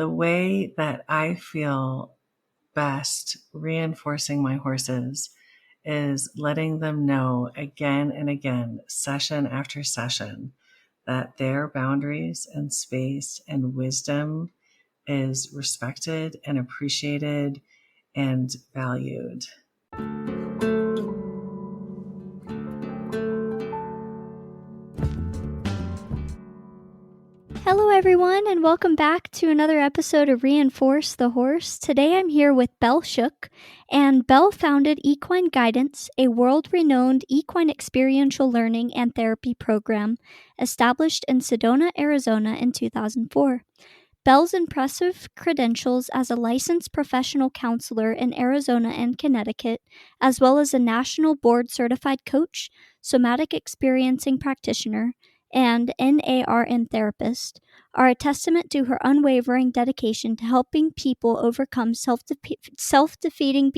the way that I feel best reinforcing my horses is letting them know again and again, session after session, that their boundaries and space and wisdom is respected and appreciated and valued. Hello everyone, and welcome back to another episode of Reinforce the Horse. Today I'm here with Belle Shook, and Belle founded Equine Guidance, a world-renowned equine experiential learning and therapy program established in Sedona, Arizona in 2004. Belle's impressive credentials as a licensed professional counselor in Arizona and Connecticut, as well as a national board-certified coach, somatic experiencing practitioner, and NARM therapist, are a testament to her unwavering dedication to helping people overcome self-defeating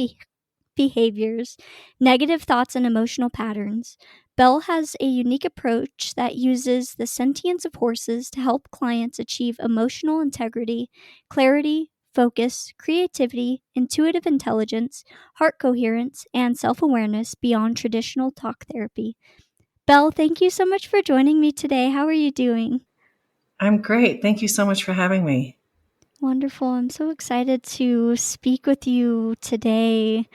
behaviors, negative thoughts, and emotional patterns. Belle has a unique approach that uses the sentience of horses to help clients achieve emotional integrity, clarity, focus, creativity, intuitive intelligence, heart coherence, and self-awareness beyond traditional talk therapy. Belle, thank you so much for joining me today. How are you doing? I'm great. Thank you so much for having me. Wonderful. I'm so excited to speak with you today.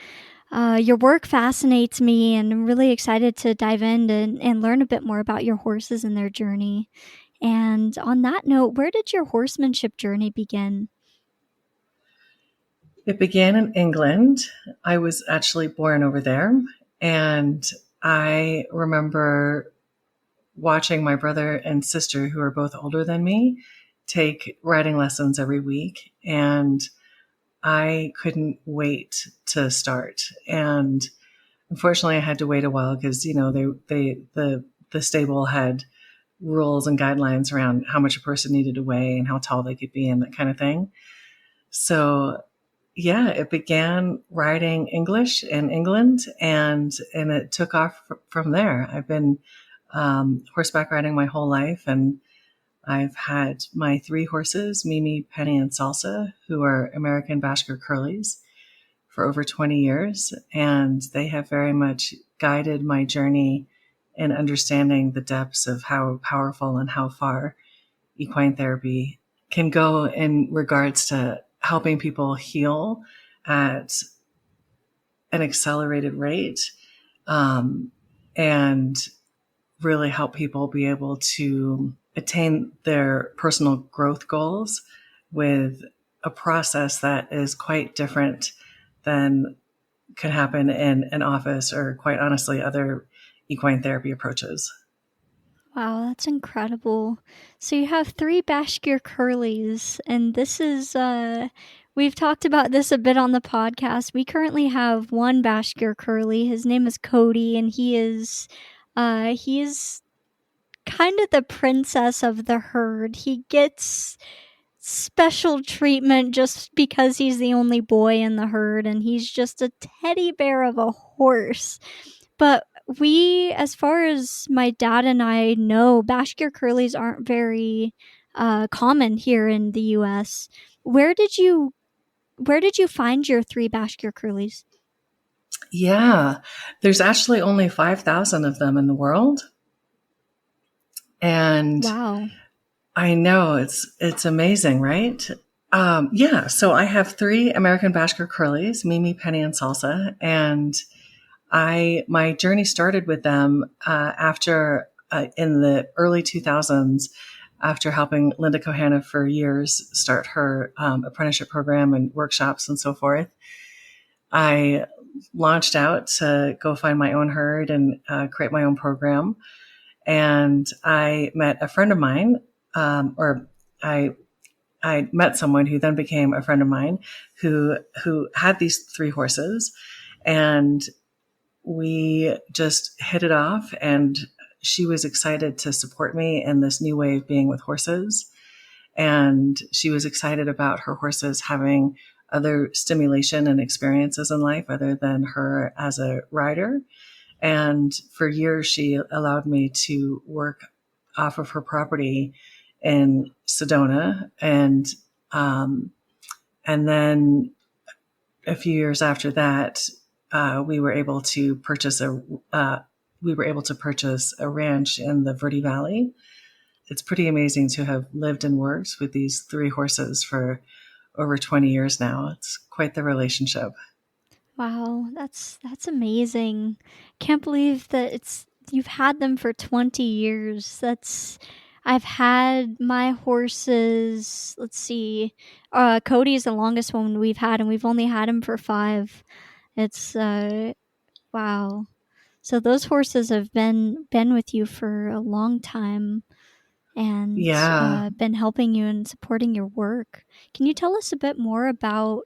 Your work fascinates me, and I'm really excited to dive in and learn a bit more about your horses and their journey. And on that note, where did your horsemanship journey begin? It began in England. I was actually born over there, and I remember watching my brother and sister, who are both older than me, take riding lessons every week, and I couldn't wait to start. And unfortunately, I had to wait a while because the stable had rules and guidelines around how much a person needed to weigh and how tall they could be and that kind of thing. So yeah, it began riding English in England, and it took off from there. I've been horseback riding my whole life, and I've had my 3 horses, Mimi, Penny, and Salsa, who are American Bashkir Curlies, for over 20 years, and they have very much guided my journey in understanding the depths of how powerful and how far equine therapy can go in regards to helping people heal at an accelerated rate, and really help people be able to attain their personal growth goals with a process that is quite different than could happen in an office or, quite honestly, other equine therapy approaches. Wow, that's incredible. So you have 3 Bashkir Curlies, and this is, we've talked about this a bit on the podcast. We currently have 1 Bashkir Curly. His name is Cody, and he is kind of the princess of the herd. He gets special treatment just because he's the only boy in the herd, and he's just a teddy bear of a horse. But as far as my dad and I know, Bashkir Curlies aren't very common here in the U.S. Where did you find your 3 Bashkir Curlies? Yeah, there's actually only 5,000 of them in the world. And wow, I know, it's amazing, right? So I have 3 American Bashkir Curlies, Mimi, Penny, and Salsa, and my journey started with them after in the early 2000s, after helping Linda Kohana for years start her apprenticeship program and workshops and so forth. I launched out to go find my own herd and create my own program. And I met a friend of mine, I met someone who then became a friend of mine who had these 3 horses, and we just hit it off, and she was excited to support me in this new way of being with horses. And she was excited about her horses having other stimulation and experiences in life other than her as a rider. And for years, she allowed me to work off of her property in Sedona. And And then a few years after that, we were able to purchase a ranch in the Verde Valley. It's pretty amazing to have lived and worked with these 3 horses for over 20 years now. It's quite the relationship. Wow, that's amazing. Can't believe that you've had them for 20 years. I've had my horses, let's see. Cody's the longest one we've had, and we've only had him for 5. It's wow. So those horses have been with you for a long time and Yeah. been helping you and supporting your work. Can you tell us a bit more about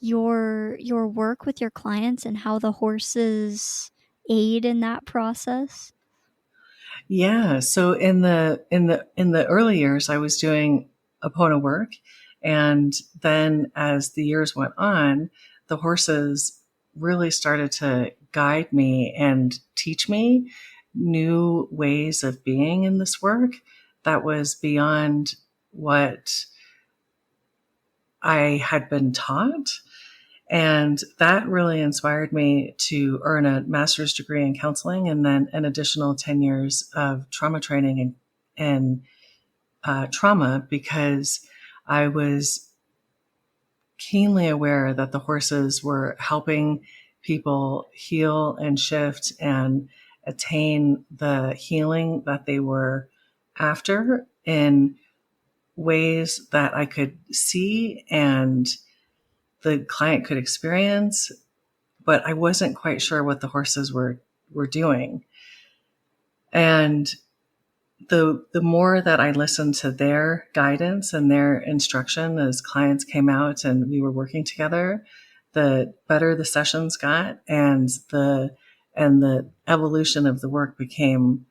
your work with your clients and how the horses aid in that process? Yeah. So in the early years, I was doing Epona work, and then as the years went on, the horses really started to guide me and teach me new ways of being in this work that was beyond what I had been taught. And that really inspired me to earn a master's degree in counseling and then an additional 10 years of trauma training and trauma, because I was keenly aware that the horses were helping people heal and shift and attain the healing that they were after in ways that I could see and the client could experience, but I wasn't quite sure what the horses were doing. And the more that I listened to their guidance and their instruction as clients came out and we were working together, the better the sessions got, and the evolution of the work became,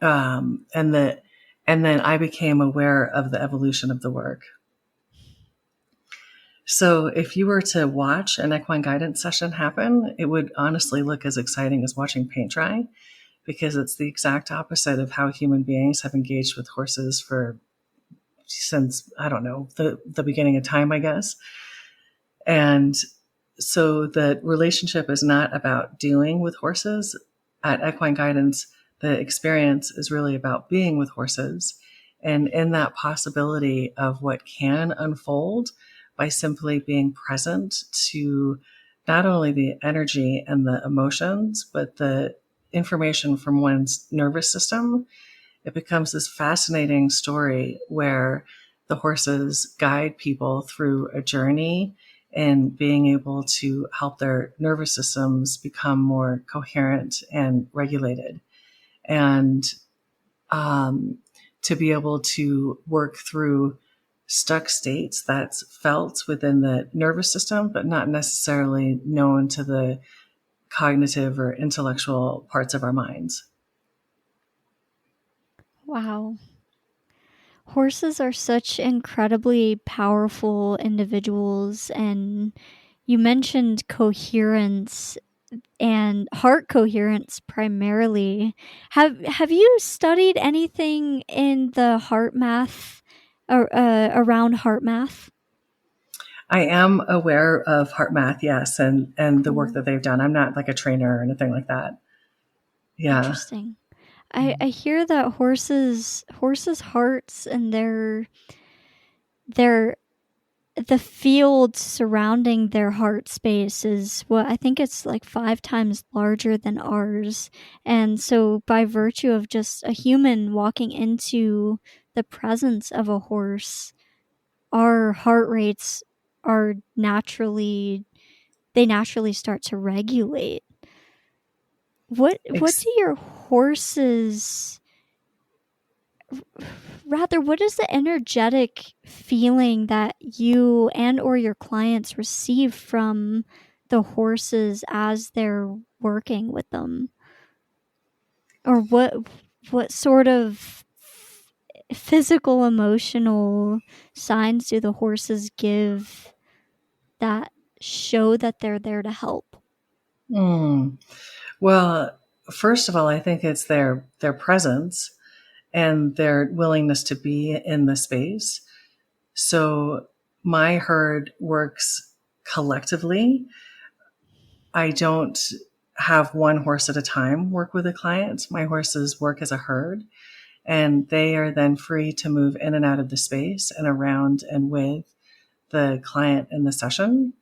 and then I became aware of the evolution of the work. So if you were to watch an equine guidance session happen, it would honestly look as exciting as watching paint dry, because it's the exact opposite of how human beings have engaged with horses since, I don't know, the beginning of time, I guess. And so the relationship is not about doing with horses. At Equine Guidance, the experience is really about being with horses. And in that possibility of what can unfold by simply being present to not only the energy and the emotions, but the information from one's nervous system, it becomes this fascinating story where the horses guide people through a journey and being able to help their nervous systems become more coherent and regulated. And to be able to work through stuck states that's felt within the nervous system, but not necessarily known to the cognitive or intellectual parts of our minds. Wow. Horses are such incredibly powerful individuals, and you mentioned coherence and heart coherence primarily. Have you studied anything in the heart math or around heart math? I am aware of heart math, yes, and the work Cool. that they've done. I'm not like a trainer or anything like that. Yeah. Interesting. I hear that horses hearts and their the field surrounding their heart space is what I think it's like 5 times larger than ours. And so by virtue of just a human walking into the presence of a horse, our heart rates are naturally start to regulate. What Ex- do your horses, rather, what is the energetic feeling that you and or your clients receive from the horses as they're working with them? Or what sort of physical emotional signs do the horses give that show that they're there to help? Well, first of all, I think it's their presence and their willingness to be in the space. So my herd works collectively. I don't have one horse at a time work with a client. My horses work as a herd, and they are then free to move in and out of the space and around and with the client in the session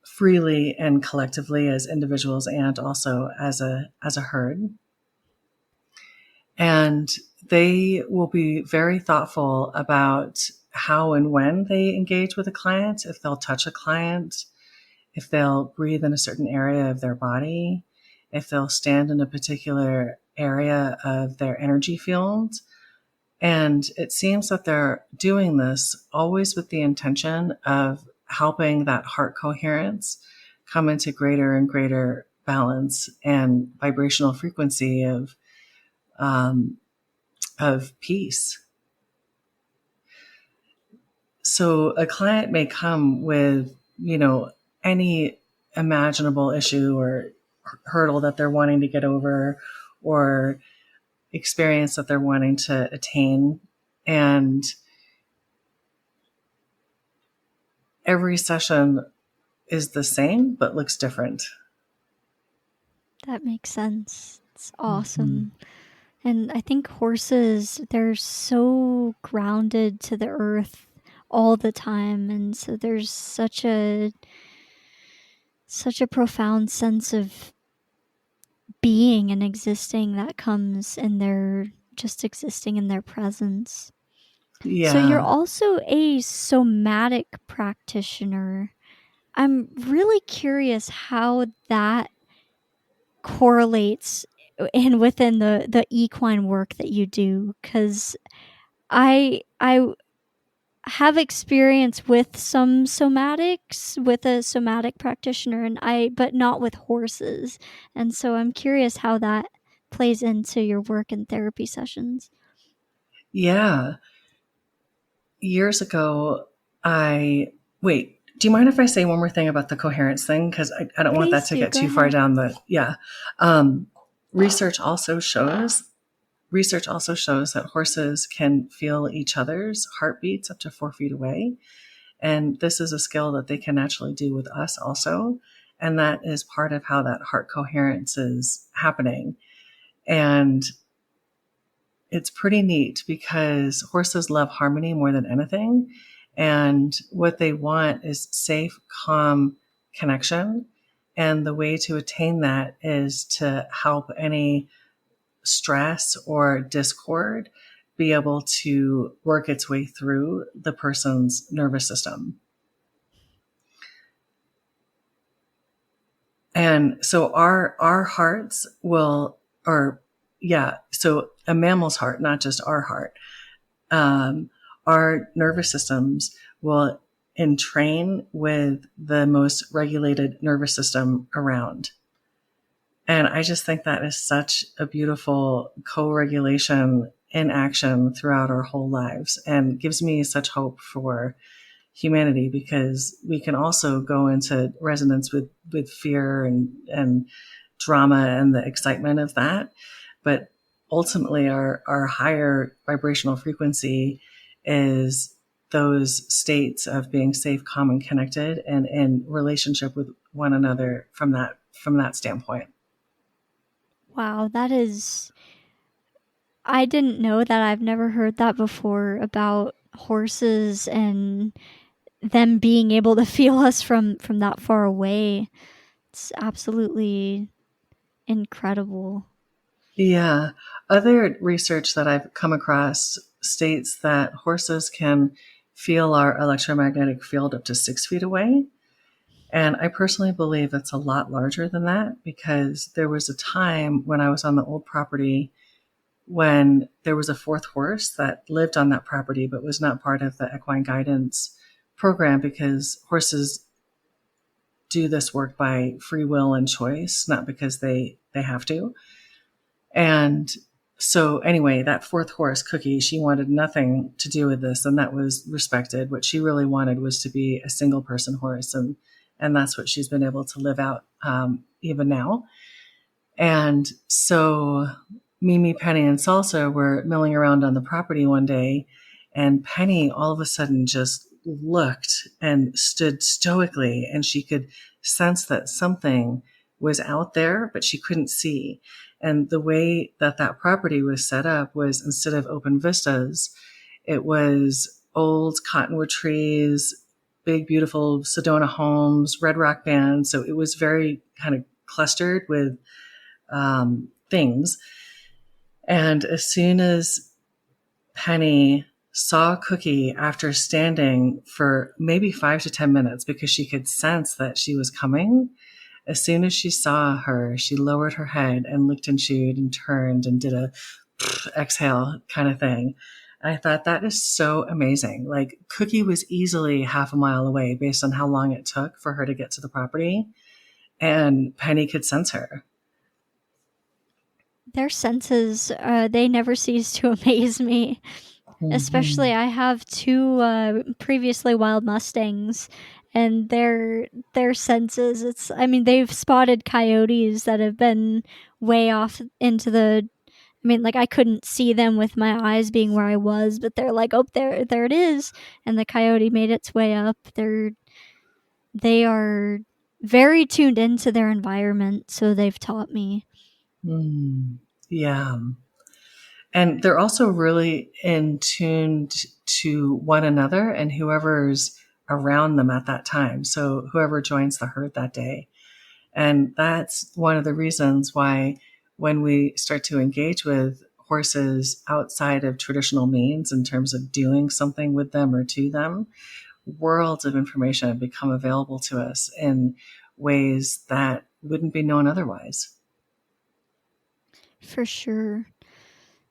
freely and collectively as individuals and also as a herd. And they will be very thoughtful about how and when they engage with a client, if they'll touch a client, if they'll breathe in a certain area of their body, if they'll stand in a particular area of their energy field. And it seems that they're doing this always with the intention of helping that heart coherence come into greater and greater balance and vibrational frequency of peace. So a client may come with, any imaginable issue or hurdle that they're wanting to get over or experience that they're wanting to attain. And every session is the same, but looks different. That makes sense. It's awesome. Mm-hmm. And I think horses, they're so grounded to the earth all the time. And so there's such a profound sense of being and existing that comes in their just existing in their presence. Yeah. So you're also a somatic practitioner. I'm really curious how that correlates and within the equine work that you do, because I have experience with some somatics with a somatic practitioner, but not with horses, and so I'm curious how that plays into your work and therapy sessions. Yeah. Years ago, do you mind if I say one more thing about the coherence thing? Because I don't want that to get too far down the, Research also shows that horses can feel each other's heartbeats up to 4 feet away. And this is a skill that they can naturally do with us also. And that is part of how that heart coherence is happening. And it's pretty neat because horses love harmony more than anything. And what they want is safe, calm connection. And the way to attain that is to help any stress or discord be able to work its way through the person's nervous system. And so our hearts will, so a mammal's heart, not just our heart, our nervous systems will entrain with the most regulated nervous system around. And I just think that is such a beautiful co-regulation in action throughout our whole lives and gives me such hope for humanity, because we can also go into resonance with fear and drama and the excitement of that. But ultimately our higher vibrational frequency is those states of being safe, calm, and connected and in relationship with one another from that standpoint. Wow, I didn't know that. I've never heard that before about horses and them being able to feel us from that far away. It's absolutely incredible. Yeah. Other research that I've come across states that horses can feel our electromagnetic field up to 6 feet away. And I personally believe it's a lot larger than that, because there was a time when I was on the old property when there was a fourth horse that lived on that property but was not part of the Equine Guidance program, because horses do this work by free will and choice, not because they have to. And so anyway, that fourth horse, Cookie, she wanted nothing to do with this, and that was respected. What she really wanted was to be a single person horse, and that's what she's been able to live out even now. And so Mimi, Penny, and Salsa were milling around on the property one day, And Penny all of a sudden just looked and stood stoically, and she could sense that something was out there, but she couldn't see. And the way that that property was set up was, instead of open vistas, it was old cottonwood trees, big, beautiful Sedona homes, red rock band. So it was very kind of clustered with things. And as soon as Penny saw Cookie, after standing for maybe 5 to 10 minutes, because she could sense that she was coming, as soon as she saw her, she lowered her head and looked and chewed and turned and did a exhale kind of thing. And I thought, that is so amazing. Like, Cookie was easily half a mile away based on how long it took for her to get to the property, and Penny could sense her. Their senses, they never cease to amaze me. Especially, I have two previously wild Mustangs, and their senses. They've spotted coyotes that have been way off into the. I couldn't see them with my eyes being where I was, but they're like, oh, there it is, and the coyote made its way up. They are very tuned into their environment, so they've taught me. Yeah. And they're also really in tune to one another and whoever's around them at that time. So whoever joins the herd that day. And that's one of the reasons why, when we start to engage with horses outside of traditional means in terms of doing something with them or to them, worlds of information become available to us in ways that wouldn't be known otherwise. For sure.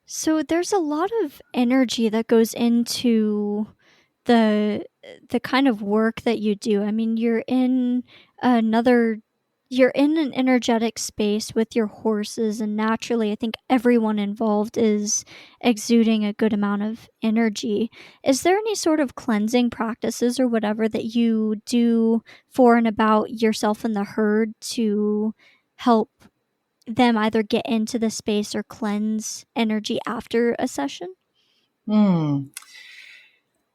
So there's a lot of energy that goes into the kind of work that you do. You're in an energetic space with your horses, and naturally I think everyone involved is exuding a good amount of energy. Is there any sort of cleansing practices or whatever that you do for and about yourself and the herd to help them either get into the space or cleanse energy after a session?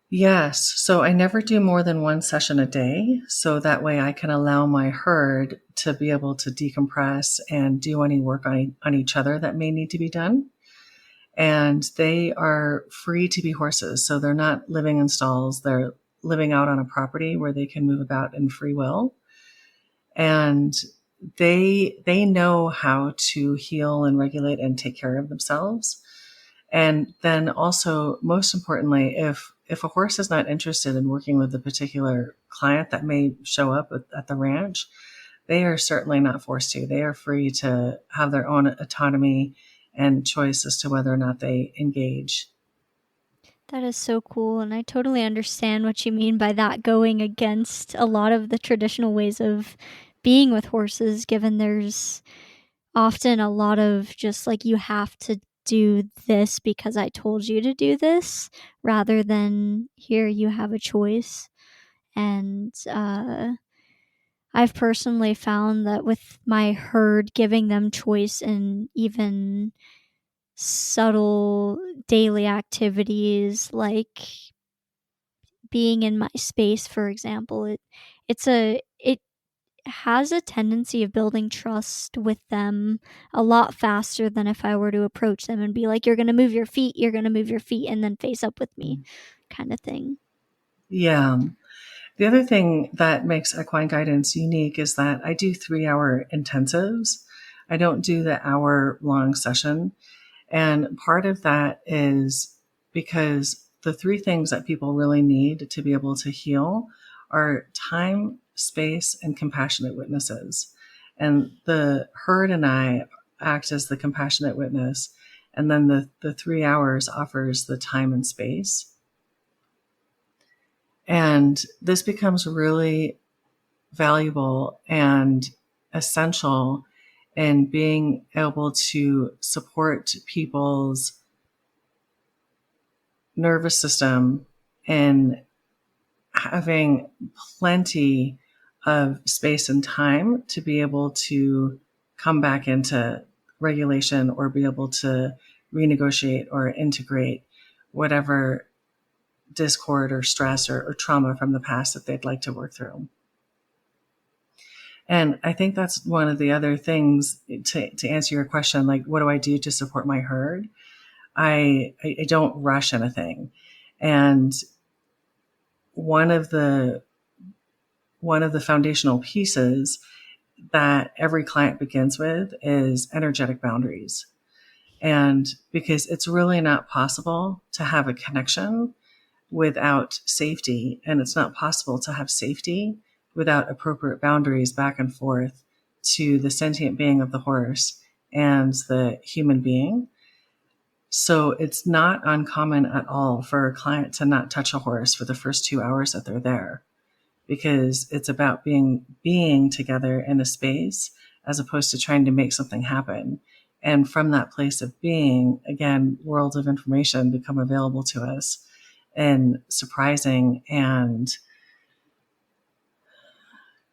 Yes. So I never do more than one session a day. So that way I can allow my herd to be able to decompress and do any work on each other that may need to be done. And they are free to be horses. So they're not living in stalls. They're living out on a property where they can move about in free will. And they know how to heal and regulate and take care of themselves. And then also, most importantly, if a horse is not interested in working with a particular client that may show up at the ranch, they are certainly not forced to. They are free to have their own autonomy and choice as to whether or not they engage. That is so cool, and I totally understand what you mean by that, going against a lot of the traditional ways of being with horses, given there's often a lot of just like, you have to do this because I told you to do this, rather than here you have a choice. And I've personally found that with my herd, giving them choice in even subtle daily activities like being in my space, for example, it has a tendency of building trust with them a lot faster than if I were to approach them and be like, you're going to move your feet, and then face up with me, kind of thing. Yeah. The other thing that makes Equine Guidance unique is that I do 3-hour intensives. I don't do the hour-long session. And part of that is because the three things that people really need to be able to heal are time, space, and compassionate witnesses. And the herd and I act as the compassionate witness. And then the 3 hours offers the time and space. And this becomes really valuable and essential in being able to support people's nervous system and having plenty of space and time to be able to come back into regulation or be able to renegotiate or integrate whatever discord or stress or trauma from the past that they'd like to work through. And I think that's one of the other things to answer your question, like, what do I do to support my herd? I don't rush anything. And one of the foundational pieces that every client begins with is energetic boundaries. And because it's really not possible to have a connection without safety, and it's not possible to have safety without appropriate boundaries back and forth to the sentient being of the horse and the human being. So it's not uncommon at all for a client to not touch a horse for the first 2 hours that they're there, because it's about being together in a space as opposed to trying to make something happen. And from that place of being, again, worlds of information become available to us in surprising and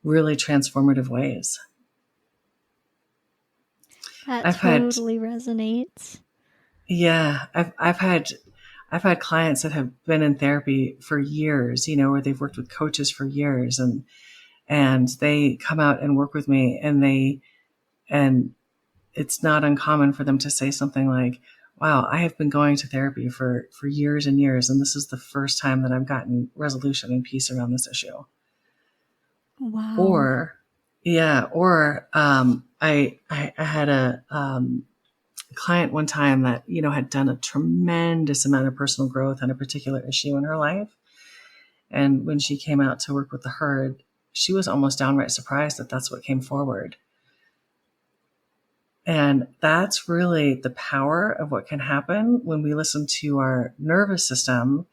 really transformative ways. That totally resonates. Yeah, I've had clients that have been in therapy for years, where they've worked with coaches for years, and they come out and work with me, and it's not uncommon for them to say something like, wow, I have been going to therapy for years and years, and this is the first time that I've gotten resolution and peace around this issue. Wow. Or I had a client one time that, had done a tremendous amount of personal growth on a particular issue in her life. And when she came out to work with the herd, she was almost downright surprised that that's what came forward. And that's really the power of what can happen when we listen to our nervous system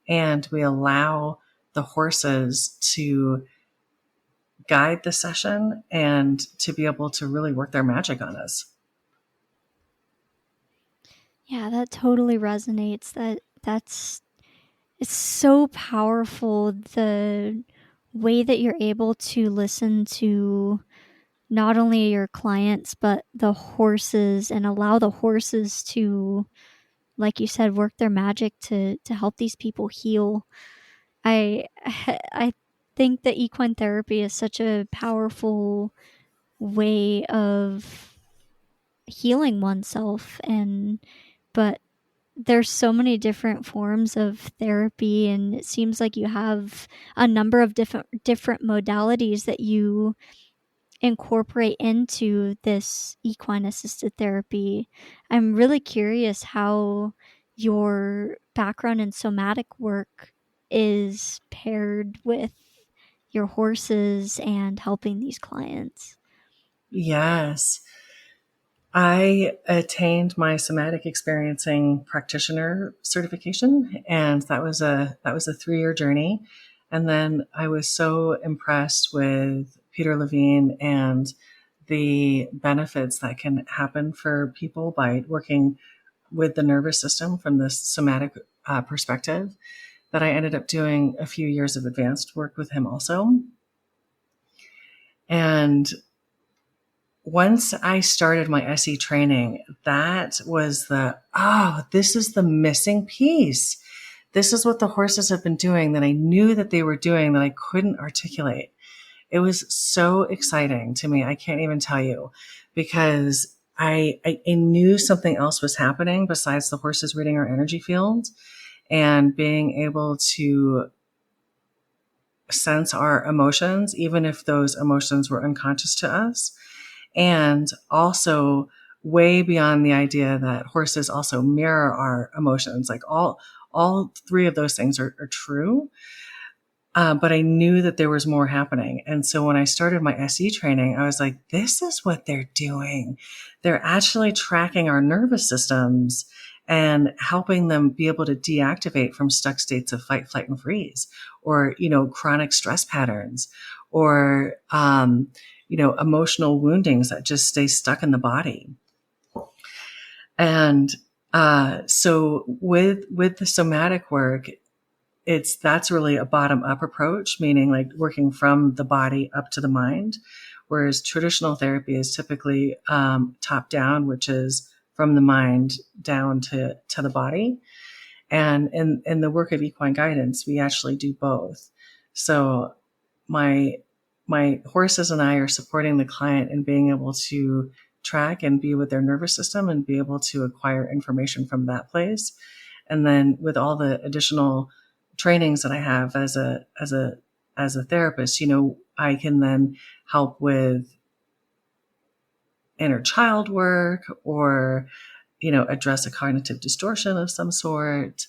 and we allow the horses to guide the session and to be able to really work their magic on us. Yeah, that totally resonates. It's so powerful, the way that you're able to listen to not only your clients, but the horses, and allow the horses to, like you said, work their magic to help these people heal. I think that equine therapy is such a powerful way of healing oneself, but there's so many different forms of therapy, and it seems like you have a number of different modalities that you incorporate into this equine assisted therapy. I'm really curious how your background in somatic work is paired with your horses and helping these clients. Yes. I attained my somatic experiencing practitioner certification, and that was a 3-year journey. And then I was so impressed with Peter Levine and the benefits that can happen for people by working with the nervous system from the somatic perspective, that I ended up doing a few years of advanced work with him also. And once I started my SE training, that was this is the missing piece. This is what the horses have been doing that I knew that they were doing that I couldn't articulate. It was so exciting to me. I can't even tell you, because I knew something else was happening besides the horses reading our energy field and being able to sense our emotions, even if those emotions were unconscious to us. And also way beyond the idea that horses also mirror our emotions. Like all 3 of those things are true. But I knew that there was more happening. And so when I started my SE training, I was like, this is what they're doing. They're actually tracking our nervous systems and helping them be able to deactivate from stuck states of fight, flight, and freeze, or, chronic stress patterns, or, emotional woundings that just stay stuck in the body. And so with the somatic work, that's really a bottom up approach, meaning like working from the body up to the mind, whereas traditional therapy is typically top down, which is from the mind down to the body. And in the work of equine guidance, we actually do both. So my horses and I are supporting the client in being able to track and be with their nervous system and be able to acquire information from that place. And then with all the additional trainings that I have as a therapist, I can then help with inner child work, or address a cognitive distortion of some sort,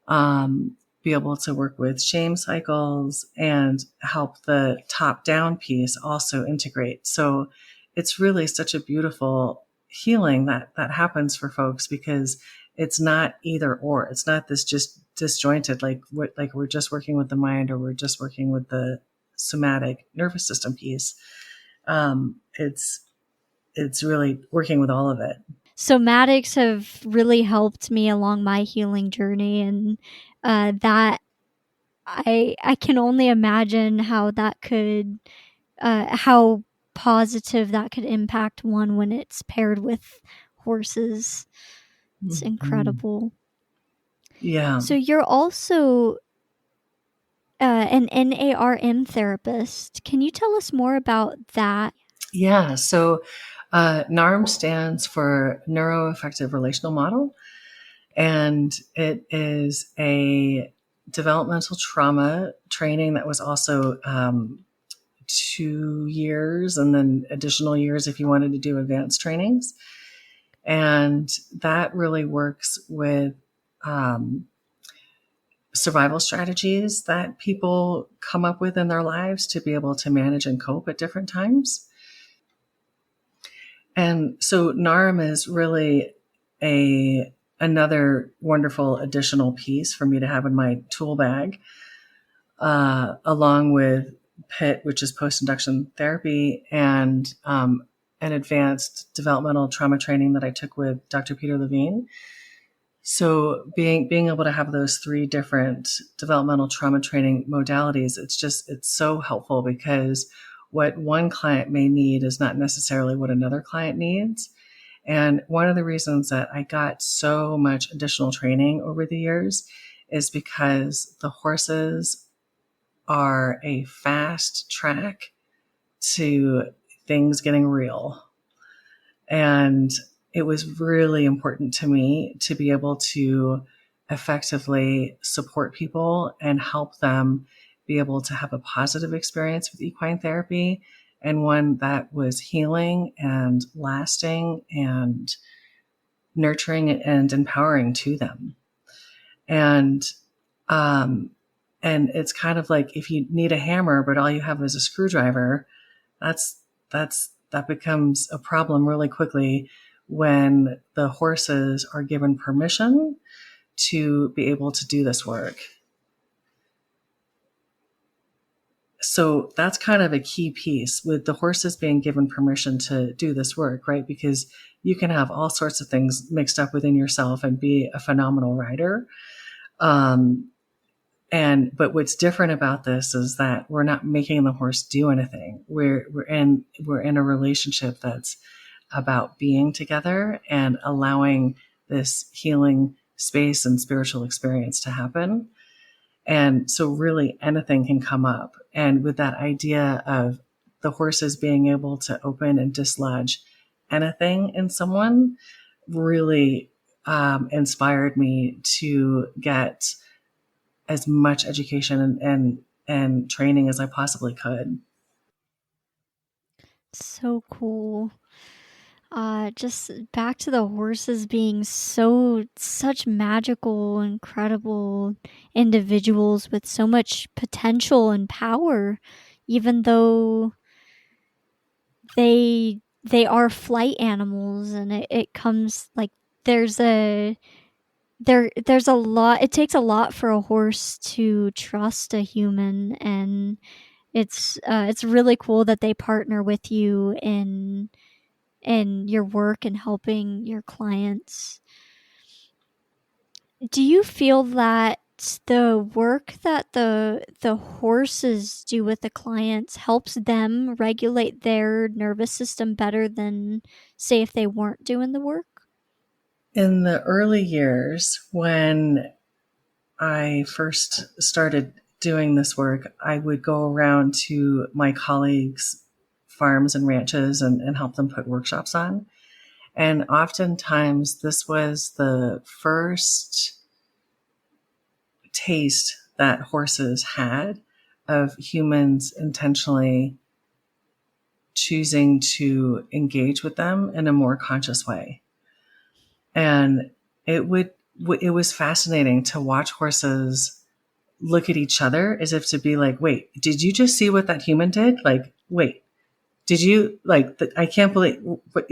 be able to work with shame cycles, and help the top down piece also integrate. So it's really such a beautiful healing that happens for folks, because it's not either or. It's not this just disjointed, like we're just working with the mind, or we're just working with the somatic nervous system piece. It's really working with all of it. Somatics have really helped me along my healing journey, and that I can only imagine how that could how positive that could impact one when it's paired with horses. It's incredible. Yeah. So you're also an NARM therapist. Can you tell us more about that? Yeah. So NARM stands for Neuroaffective Relational Model, and it is a developmental trauma training that was also 2 years, and then additional years if you wanted to do advanced trainings. And that really works with survival strategies that people come up with in their lives to be able to manage and cope at different times. And so NARM is really another wonderful additional piece for me to have in my tool bag, along with PIT, which is post-induction therapy, and an advanced developmental trauma training that I took with Dr. Peter Levine. So being able to have those 3 different developmental trauma training modalities, it's so helpful, because what one client may need is not necessarily what another client needs. And one of the reasons that I got so much additional training over the years is because the horses are a fast track to things getting real. And it was really important to me to be able to effectively support people and help them be able to have a positive experience with equine therapy, and one that was healing and lasting and nurturing and empowering to them. And it's kind of like, if you need a hammer but all you have is a screwdriver, that becomes a problem really quickly when the horses are given permission to be able to do this work. So that's kind of a key piece, with the horses being given permission to do this work, right? Because you can have all sorts of things mixed up within yourself and be a phenomenal rider. But what's different about this is that we're not making the horse do anything. We're in a relationship that's about being together and allowing this healing space and spiritual experience to happen. And so really anything can come up. And with that idea of the horses being able to open and dislodge anything in someone really inspired me to get as much education and training as I possibly could. So cool. Just back to the horses being such magical, incredible individuals with so much potential and power, even though they are flight animals, and it comes like there's a there's a lot. It takes a lot for a horse to trust a human, and it's really cool that they partner with you in your work and helping your clients. Do you feel that the work that the horses do with the clients helps them regulate their nervous system better than, say, if they weren't doing the work? In the early years, when I first started doing this work, I would go around to my colleagues' farms and ranches and help them put workshops on. And oftentimes, this was the first taste that horses had of humans intentionally choosing to engage with them in a more conscious way. And it was fascinating to watch horses look at each other as if to be like, wait, did you just see what that human did? Like, wait, did you like, I can't believe what,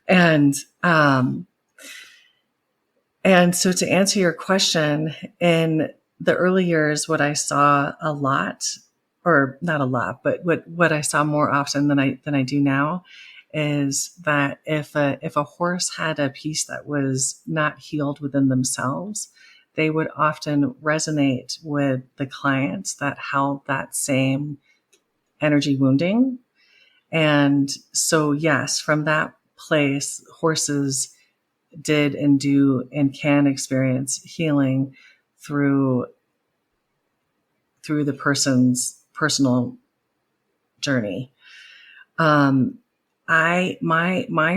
and, um, and so to answer your question, in the early years, what I saw a lot, or not a lot, but what I saw more often than I do now, is that if a horse had a piece that was not healed within themselves, they would often resonate with the clients that held that same energy wounding. And so, yes, from that place, horses did and do and can experience healing through the person's personal journey. My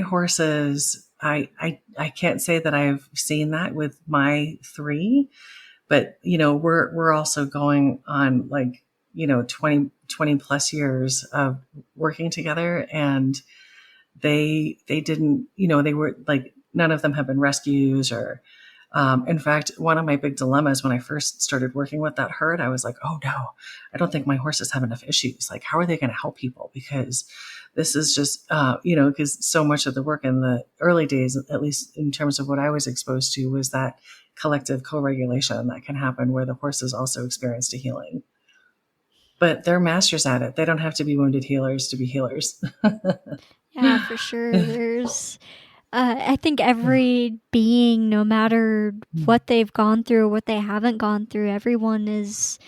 horses, I can't say that I've seen that with my three, but we're also going on like 20 plus years of working together, and they didn't, they were like, none of them have been rescues or, in fact, one of my big dilemmas when I first started working with that herd, I was like, oh no, I don't think my horses have enough issues. Like, how are they going to help people? Because this is just, because so much of the work in the early days, at least in terms of what I was exposed to, was that collective co-regulation that can happen where the horses also experienced a healing. But they're masters at it. They don't have to be wounded healers to be healers. Yeah, for sure. There's I think every being, no matter what they've gone through or what they haven't gone through, everyone is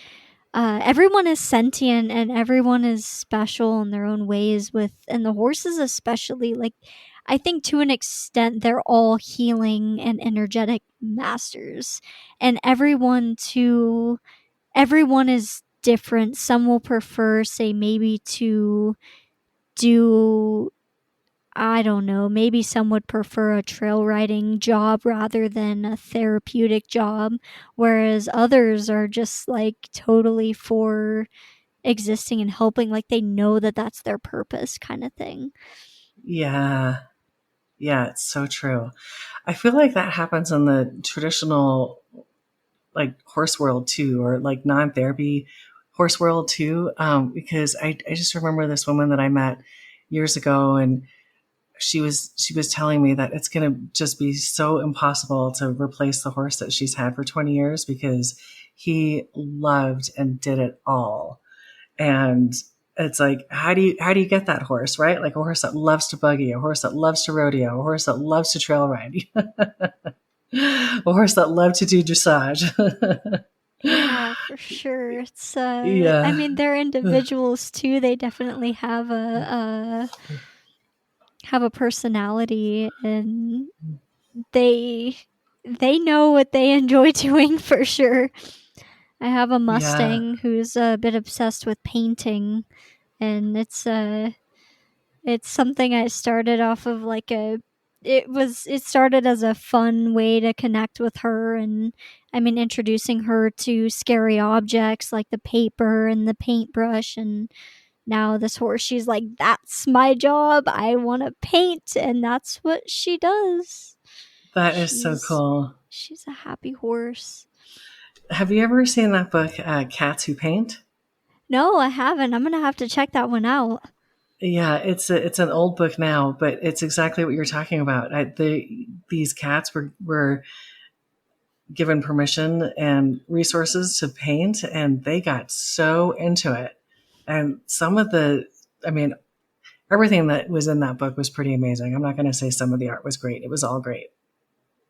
sentient and everyone is special in their own ways. And the horses especially, like, I think to an extent they're all healing and energetic masters, and everyone is different. Some will prefer, say, maybe to do, I don't know, maybe some would prefer a trail riding job rather than a therapeutic job, whereas others are just like totally for existing and helping, like they know that that's their purpose, kind of thing. Yeah. Yeah, it's so true. I feel like that happens in the traditional like horse world too, or like non-therapy horse world too. Because I just remember this woman that I met years ago, and she was telling me that it's going to just be so impossible to replace the horse that she's had for 20 years because he loved and did it all. And it's like, how do you get that horse, right? Like a horse that loves to buggy, a horse that loves to rodeo, a horse that loves to trail ride, a horse that loves to do dressage. Yeah, for sure. It's I Yeah. mean, they're individuals too. They definitely have a personality, and they know what they enjoy doing for sure. I have a Yeah. Mustang who's a bit obsessed with painting, and it's something I started off of like it started as a fun way to connect with her, and I mean introducing her to scary objects like the paper and the paintbrush, and now this horse, she's like, that's my job, I want to paint, and that's what she does. That is so she's cool. she's a happy horse. Have you ever seen that book, Cats Who Paint? No, I haven't. I'm gonna have to check that one out. Yeah, it's an old book now, but it's exactly what you're talking about. These cats were given permission and resources to paint, and they got so into it. And some of the, I mean, everything that was in that book was pretty amazing. I'm not going to say some of the art was great. It was all great.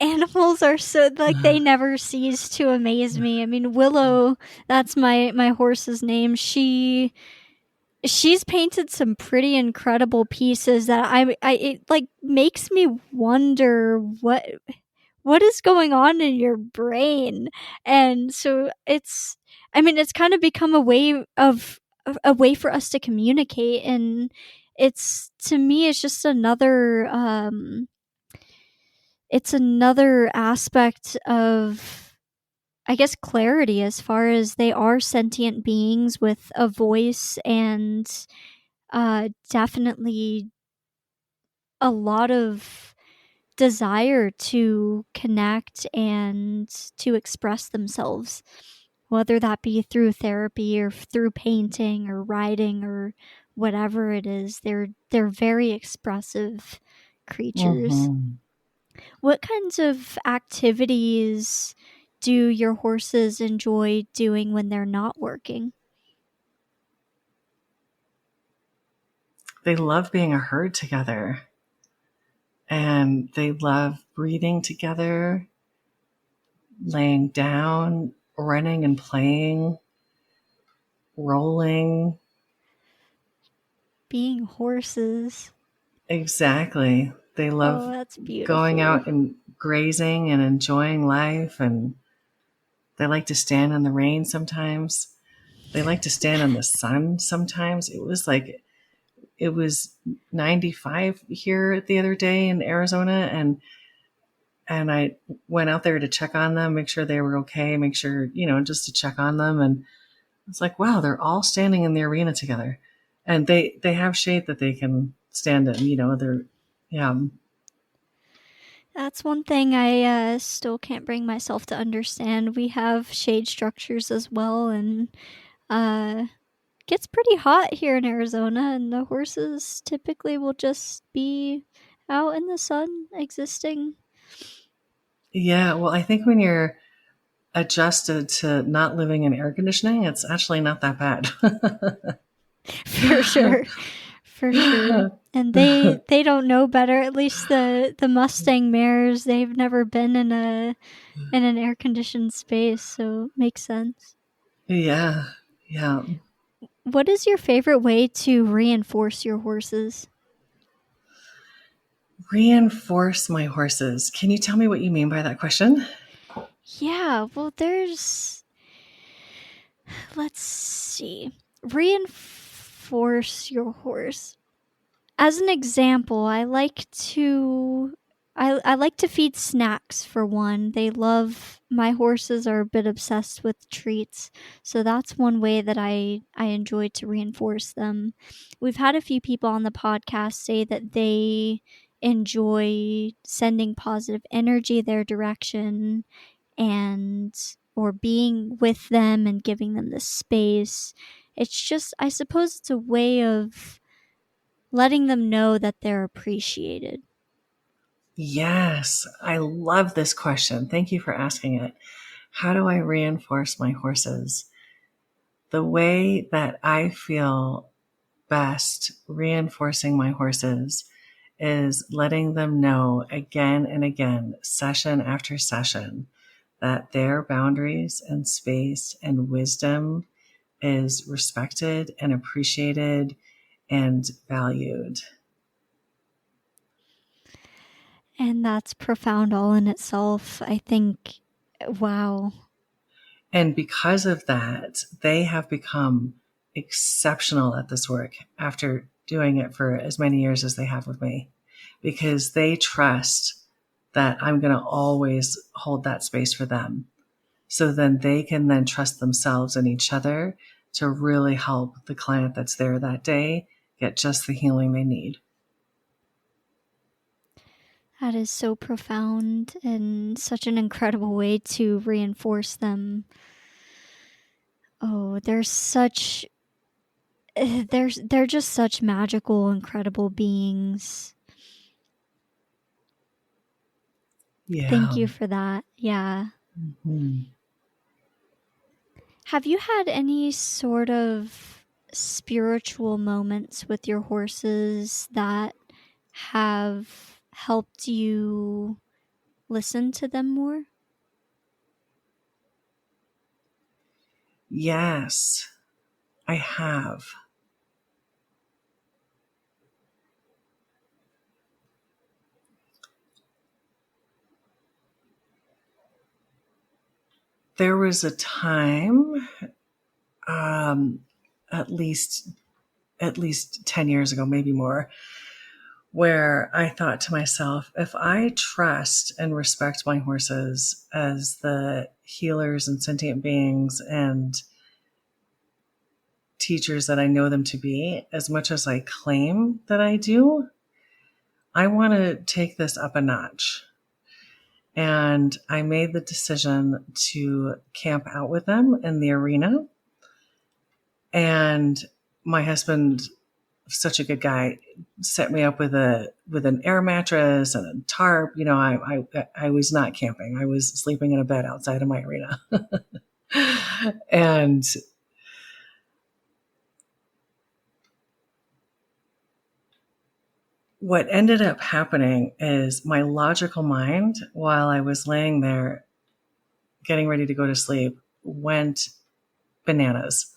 Animals are so, like, they never cease to amaze me. I mean, Willow, that's my horse's name. She's painted some pretty incredible pieces that it like makes me wonder what is going on in your brain? And so it's kind of become a way for us to communicate, and to me it's just another aspect of, I guess, clarity, as far as they are sentient beings with a voice and definitely a lot of desire to connect and to express themselves, whether that be through therapy or through painting or writing or whatever it is. They're very expressive creatures. Mm-hmm. What kinds of activities do your horses enjoy doing when they're not working? They love being a herd together, and they love breathing together, laying down, running and playing, rolling. Being horses. Exactly. They Oh, love that's going beautiful. out and grazing and enjoying life, and they like to stand in the rain sometimes. They like to stand in the sun sometimes. It was 95 here the other day in Arizona, and I went out there to check on them, make sure they were okay, make sure, just to check on them. And it's like, wow, they're all standing in the arena together, and they have shade that they can stand in. They're yeah. That's one thing I still can't bring myself to understand. We have shade structures as well, and gets pretty hot here in Arizona, and the horses typically will just be out in the sun existing. Yeah, well, I think when you're adjusted to not living in air conditioning, it's actually not that bad. For sure. For sure. And they don't know better. At least the Mustang mares, they've never been in an air conditioned space, so it makes sense. Yeah, yeah. What is your favorite way to reinforce your horses? Reinforce my horses. Can you tell me what you mean by that question? Yeah, well, let's see. Reinforce your horse. As an example, I like to feed snacks for one. My horses are a bit obsessed with treats. So that's one way that I enjoy to reinforce them. We've had a few people on the podcast say that they enjoy sending positive energy their direction, and or being with them and giving them the space. It's just, I suppose it's a way of letting them know that they're appreciated. Yes, I love this question. Thank you for asking it. How do I reinforce my horses? The way that I feel best reinforcing my horses is letting them know again and again, session after session, that their boundaries and space and wisdom is respected and appreciated and valued. And that's profound all in itself. I think, wow. And because of that, they have become exceptional at this work after doing it for as many years as they have with me, because they trust that I'm going to always hold that space for them. So then they can then trust themselves and each other to really help the client that's there that day get just the healing they need. That is so profound and such an incredible way to reinforce them. Oh, they're just such magical, incredible beings. Thank Yeah. you for that. Yeah. Mm-hmm. Have you had any sort of spiritual moments with your horses that have helped you listen to them more? Yes, I have. there was a time, at least 10 years ago, maybe more, where I thought to myself, if I trust and respect my horses as the healers and sentient beings and teachers that I know them to be, as much as I claim that I do, I want to take this up a notch. And I made the decision to camp out with them in the arena. And my husband, such a good guy, set me up with an air mattress and a tarp. You know, I was not camping. I was sleeping in a bed outside of my arena. And what ended up happening is my logical mind, while I was laying there getting ready to go to sleep, went bananas.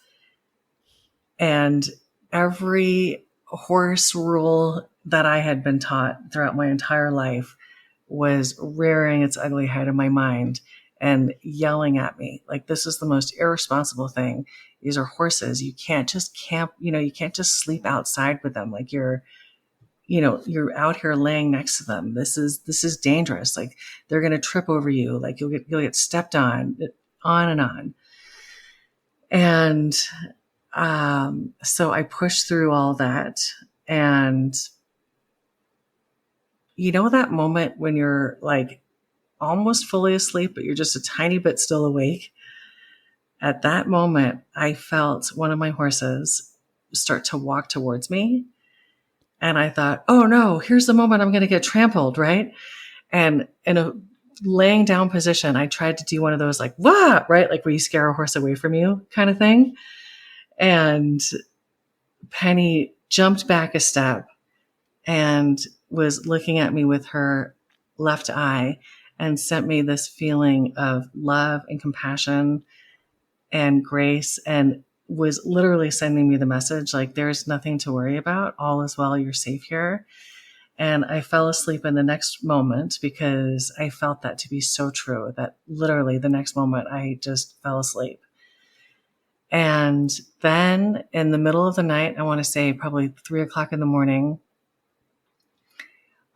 And every horse rule that I had been taught throughout my entire life was rearing its ugly head in my mind and yelling at me like, this is the most irresponsible thing. These are horses. You can't just camp, you can't just sleep outside with them. Like you're out here laying next to them. This is dangerous. Like they're going to trip over you. Like you'll get stepped on and on. And so I pushed through all that. And that moment when you're like almost fully asleep, but you're just a tiny bit still awake. At that moment, I felt one of my horses start to walk towards me. And I thought, oh no, here's the moment I'm going to get trampled, right? And in a laying down position, I tried to do one of those like, wah, right? Like where you scare a horse away from you kind of thing. And Penny jumped back a step and was looking at me with her left eye and sent me this feeling of love and compassion and grace, and was literally sending me the message like, there's nothing to worry about. All is well. You're safe here. And I fell asleep in the next moment because I felt that to be so true that literally the next moment I just fell asleep. And then in the middle of the night, I want to say probably 3:00 in the morning,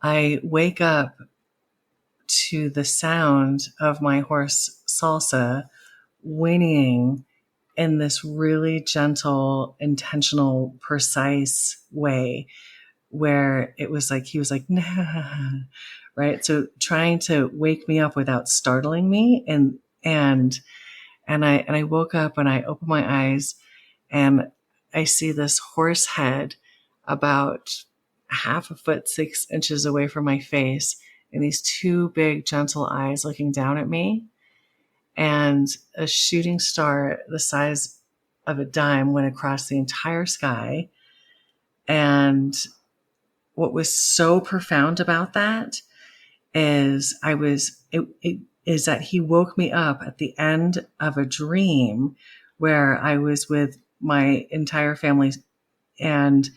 I wake up to the sound of my horse Salsa whinnying in this really gentle, intentional, precise way where it was like, he was like, nah, right? So trying to wake me up without startling me. And I woke up and I opened my eyes and I see this horse head about 1/2 foot, 6 inches away from my face, and these two big, gentle eyes looking down at me. And a shooting star the size of a dime went across the entire sky. And what was so profound about that is is that he woke me up at the end of a dream where I was with my entire family and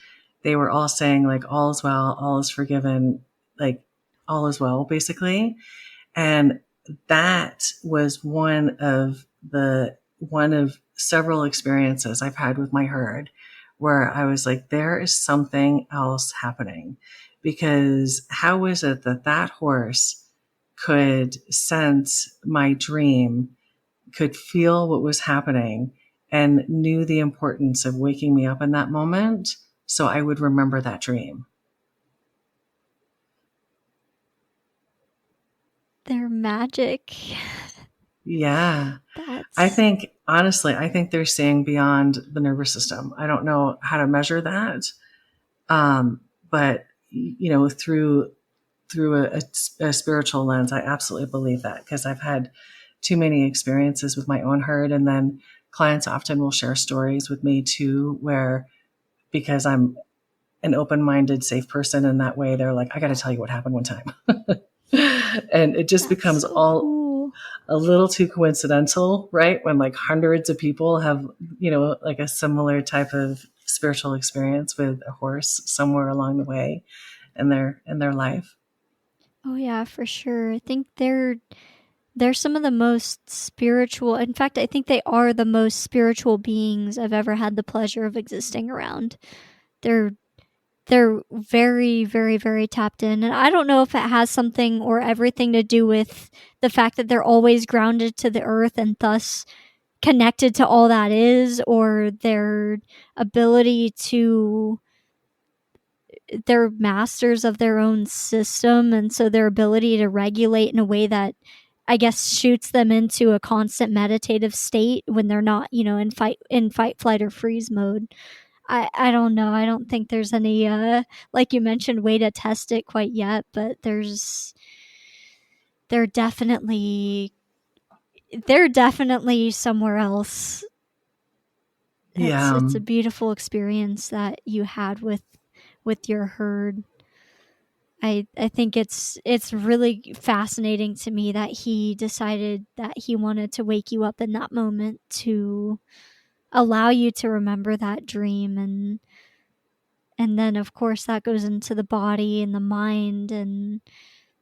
they were all saying like, all is well, all is forgiven, like all is well, basically. And that was one of several experiences I've had with my herd where I was like, there is something else happening. Because how is it that horse could sense my dream, could feel what was happening, and knew the importance of waking me up in that moment so I would remember that dream? They're magic. Yeah. I think they're seeing beyond the nervous system. I don't know how to measure that. But through a spiritual lens, I absolutely believe that because I've had too many experiences with my own herd. And then clients often will share stories with me too, where because I'm an open-minded, safe person in that way, they're like, I got to tell you what happened one time. And it just becomes so all cool. A little too coincidental, right? When like hundreds of people have, like a similar type of spiritual experience with a horse somewhere along the way in their life. Oh yeah, for sure. I think they're They're some of the most spiritual. In fact, I think they are the most spiritual beings I've ever had the pleasure of existing around. They're very, very, very tapped in. And I don't know if it has something or everything to do with the fact that they're always grounded to the earth and thus connected to all that is, or their ability to, they're masters of their own system. And so their ability to regulate in a way that I guess shoots them into a constant meditative state when they're not, in fight, flight, or freeze mode. I don't know. I don't think there's any like you mentioned, way to test it quite yet, but they're definitely somewhere else. Yeah. It's a beautiful experience that you had with your herd. I think it's really fascinating to me that he decided that he wanted to wake you up in that moment to allow you to remember that dream, and then of course that goes into the body and the mind, and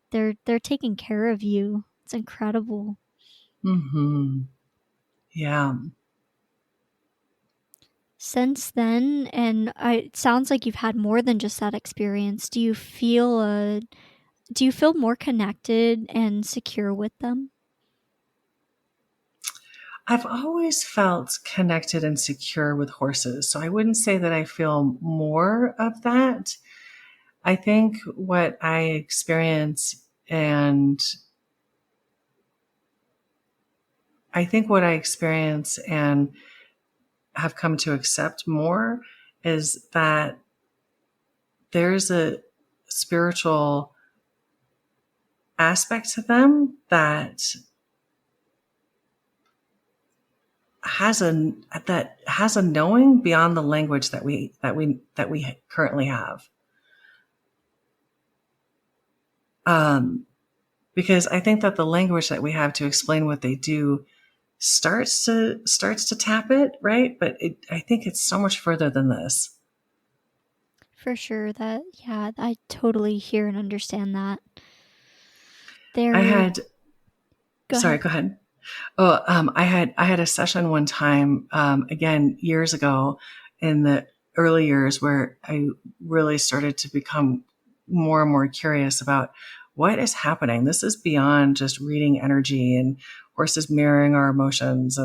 they're taking care of you. It's incredible. Mm-hmm. Yeah. Since then, and it sounds like you've had more than just that experience, do you feel more connected and secure with them? I've always felt connected and secure with horses. So I wouldn't say that I feel more of that. I think what I experience and have come to accept more is that there's a spiritual aspect to them that has a knowing beyond the language that we currently have. Because I think that the language that we have to explain what they do starts to tap it, right? But I think it's so much further than this. For sure. That, yeah, I totally hear and understand that. I They're had, Go sorry, ahead. go ahead. Oh, I had a session one time, again, years ago in the early years where I really started to become more and more curious about what is happening. This is beyond just reading energy and horses mirroring our emotions.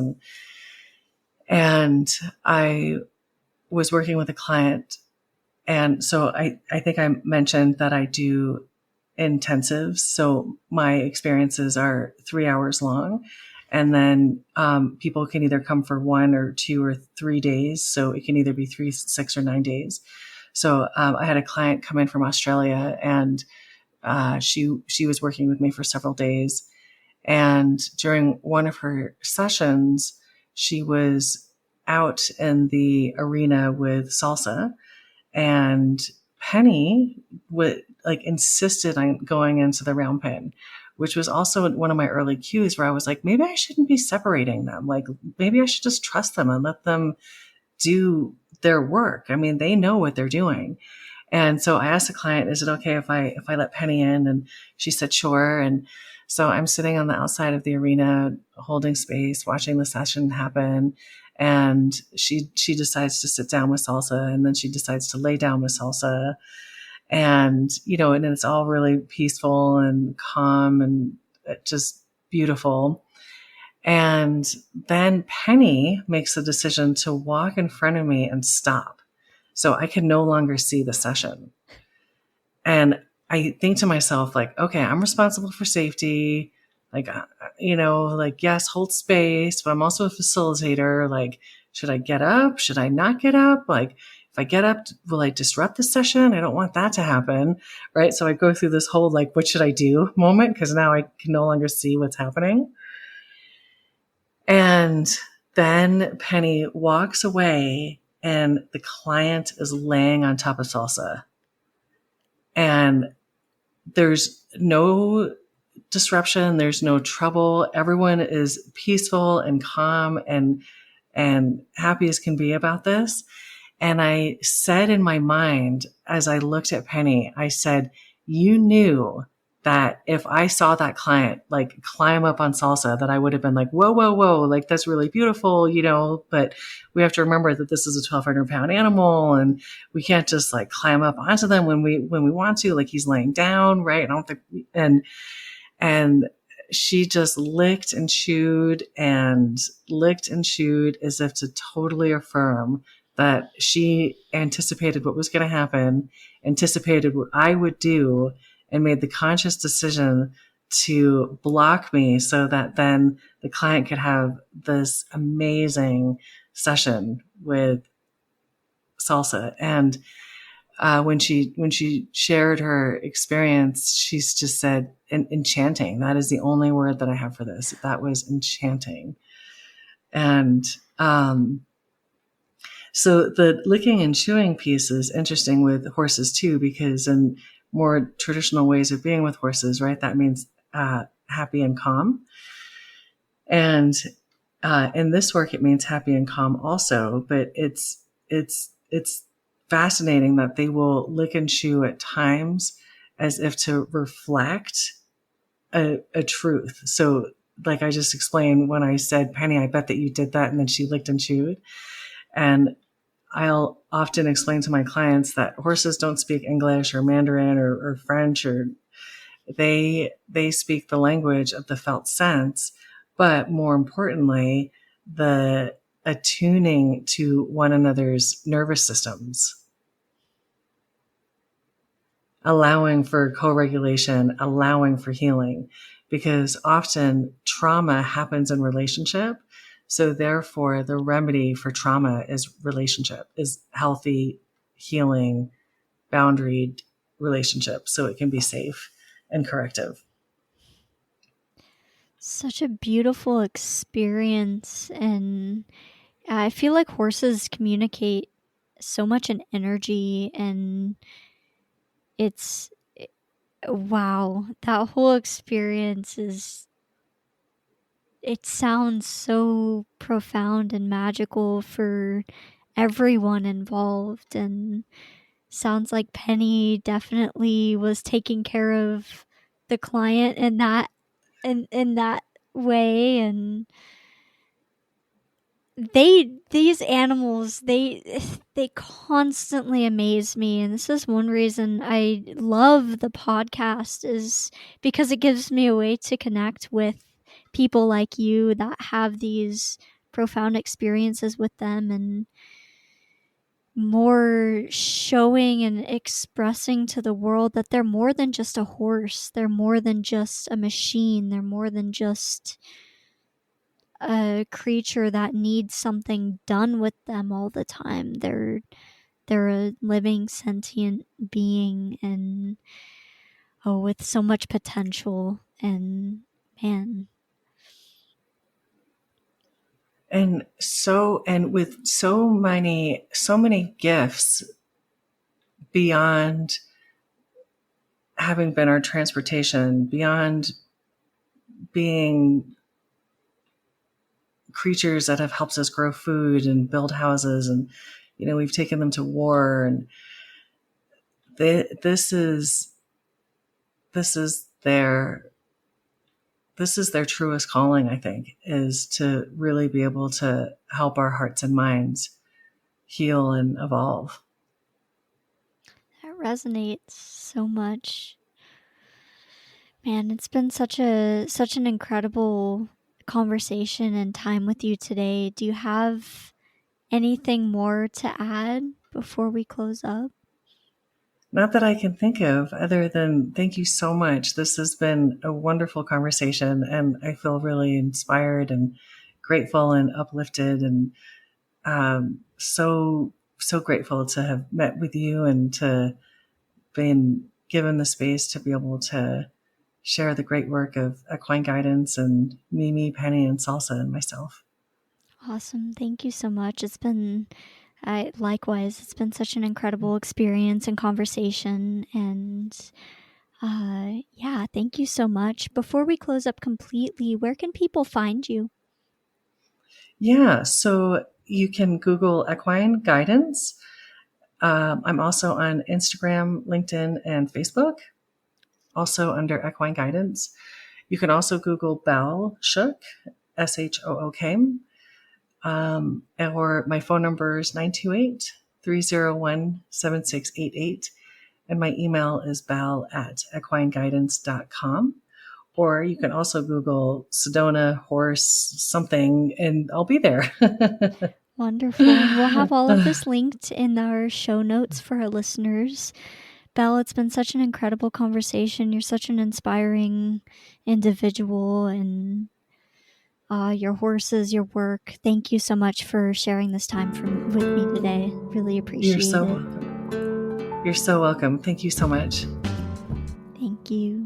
And I was working with a client. And so I think I mentioned that I do intensives. So my experiences are 3 hours long. And then people can either come for 1 or 2 or 3 days. So it can either be 3, 6, or 9 days. So I had a client come in from Australia, and she was working with me for several days. And during one of her sessions, she was out in the arena with salsa, and Penny would insisted on going into the round pen, which was also one of my early cues where I was like, maybe I shouldn't be separating them. Like maybe I should just trust them and let them do their work. I mean, they know what they're doing. And so I asked the client, is it okay if I let Penny in? And she said, sure. And so I'm sitting on the outside of the arena, holding space, watching the session happen. And she decides to sit down with salsa, and then she decides to lay down with salsa. And, and it's all really peaceful and calm and just beautiful. And then Penny makes the decision to walk in front of me and stop. So I can no longer see the session. And I think to myself, like, okay, I'm responsible for safety. Like, yes, hold space, but I'm also a facilitator. Like, should I get up? Should I not get up? Like, if I get up, will I disrupt the session? I don't want that to happen. Right. So I go through this whole, like, what should I do moment? Because now I can no longer see what's happening. And then Penny walks away, and the client is laying on top of salsa. And there's no disruption. There's no trouble. Everyone is peaceful and calm and happy as can be about this. And I said in my mind, as I looked at Penny, I said, you knew that if I saw that client like climb up on salsa, that I would have been like, whoa, whoa, whoa, like that's really beautiful, but we have to remember that this is a 1,200-pound animal and we can't just like climb up onto them when we want to, like he's laying down, right? I don't think, and she just licked and chewed as if to totally affirm that she anticipated what was going to happen, anticipated what I would do, and made the conscious decision to block me so that then the client could have this amazing session with salsa. And when she shared her experience, she's just said, enchanting. That is the only word that I have for this. That was enchanting. And so the licking and chewing piece is interesting with horses too, because in more traditional ways of being with horses, right, that means happy and calm. And in this work, it means happy and calm also, but it's fascinating that they will lick and chew at times as if to reflect a truth. So like I just explained when I said, Penny, I bet that you did that. And then she licked and chewed. And I'll often explain to my clients that horses don't speak English or Mandarin or French, or they speak the language of the felt sense, but more importantly, the attuning to one another's nervous systems, allowing for co-regulation, allowing for healing, because often trauma happens in relationship. So therefore, the remedy for trauma is relationship, is healthy, healing, boundaried relationship, so it can be safe and corrective. Such a beautiful experience, and I feel like horses communicate so much in energy, and it's wow, that whole experience it sounds so profound and magical for everyone involved, and sounds like Penny definitely was taking care of the client in that way. And these animals, they constantly amaze me, and this is one reason I love the podcast, is because it gives me a way to connect with people like you that have these profound experiences with them, and more showing and expressing to the world that they're more than just a horse, they're more than just a machine, they're more than just a creature that needs something done with them all the time. They're a living sentient being, and with so much potential, and man, And with so many gifts beyond having been our transportation, beyond being creatures that have helped us grow food and build houses, and we've taken them to war, and this is their truest calling, I think, is to really be able to help our hearts and minds heal and evolve. that resonates so much. Man, it's been such an incredible conversation and time with you today. Do you have anything more to add before we close up? Not that I can think of, other than thank you so much. This has been a wonderful conversation, and I feel really inspired and grateful and uplifted, and so grateful to have met with you and to been given the space to be able to share the great work of Equine Guidance and Mimi, Penny, and Salsa, and myself. Awesome. Thank you so much. Likewise, it's been such an incredible experience and conversation. And yeah, thank you so much. Before we close up completely, where can people find you? Yeah, so you can Google Equine Guidance. I'm also on Instagram, LinkedIn, and Facebook. also under Equine Guidance. You can also Google Belle Shook, SHOOK. Or my phone number is 928-301-7688. And my email is bell@equineguidance.com. Or you can also Google Sedona horse something, and I'll be there. Wonderful. And we'll have all of this linked in our show notes for our listeners. Belle, it's been such an incredible conversation. You're such an inspiring individual, and your horses, your work. Thank you so much for sharing this time with me today. Really appreciate it. You're so welcome. Thank you so much. Thank you.